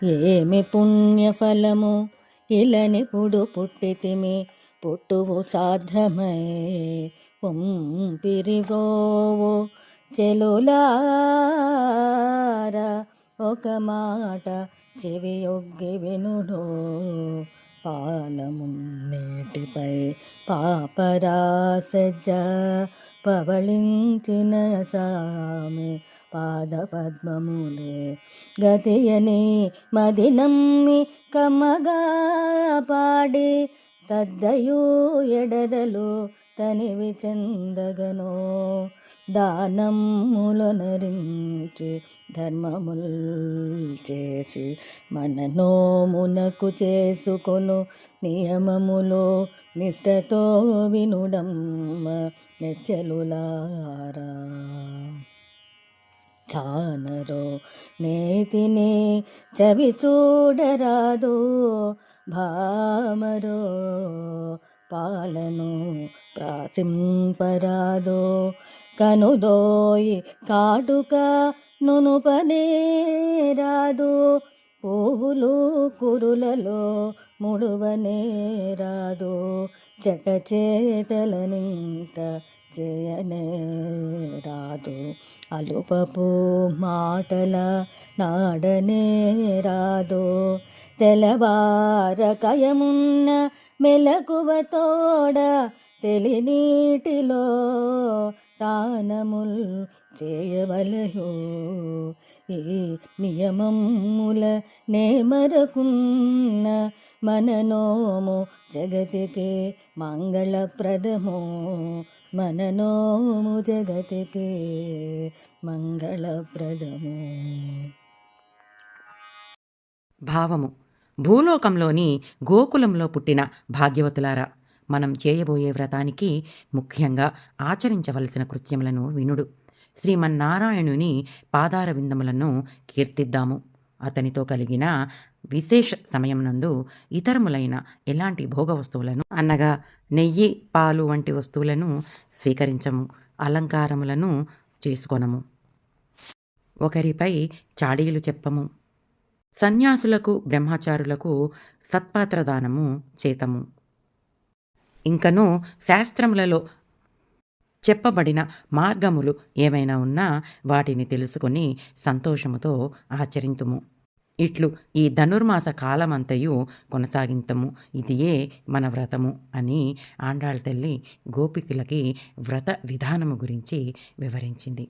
ఏమి పుణ్యఫలము ఇలనిపుడు పుట్టితిమి, పుట్టువు సాధ్యమై పొంపిరిగోవు చెలులార. ఒక మాట చెవియొగ్గి వినుడు, పాలమున్నేటిపై పాపరాసజ్జ పవళించిన సామె పాదపద్మములే గతియని మది నమ్మి కమ్మగా పాడి, తద్దయు ఎడదలు తనివి చెందగనో. దానములొనరించి ధర్మముల్ చేసి మననోమునకు చేసుకొను నియమములో నిష్టతో వినుడమ్మ నెచ్చలులారా. చానరో నేతిని చవి చూడరాదు, భామరో పాలను ప్రాసింపరాదు. కనుదోయి కాటుక నునుపనే రాదు, పువ్వులు కురులలో ముడువనే రాదు. చెట చేతలనింక చేయనే రాదు, అలుపపు మాటల నాడనే రాదు. తెలవార కయమున్న మెలకువ తోడ, తెలినీటిలో తానముల్ చేయవలయో. ఈ నియమముల నేమరకున్న మననోము జగతికి మంగళప్రదము, మననోము జగతికి మంగళప్రదము. భావము: భూలోకంలోని గోకులంలో పుట్టిన భాగ్యవతులారా, మనం చేయబోయే వ్రతానికి ముఖ్యంగా ఆచరించవలసిన కృత్యములను వినుడు. శ్రీమన్నారాయణుని పాదార విందములను కీర్తిద్దాము. అతనితో కలిగిన విశేష సమయం నందు ఇతరములైన ఎలాంటి భోగ వస్తువులను అనగా నెయ్యి, పాలు వంటి వస్తువులను స్వీకరించము. అలంకారములను చేసుకొనము. ఒకరిపై చాడీలు చెప్పము. సన్యాసులకు, బ్రహ్మచారులకు సత్పాత్రదానము చేతము. ఇంకను శాస్త్రములలో చెప్పబడిన మార్గములు ఏమైనా ఉన్నా వాటిని తెలుసుకొని సంతోషముతో ఆచరింతుము. ఇట్లు ఈ ధనుర్మాస కాలమంతయు కొనసాగింతము. ఇదియే మన వ్రతము అని ఆండాళ్ తల్లి గోపికలకి వ్రత విధానము గురించి వివరించింది.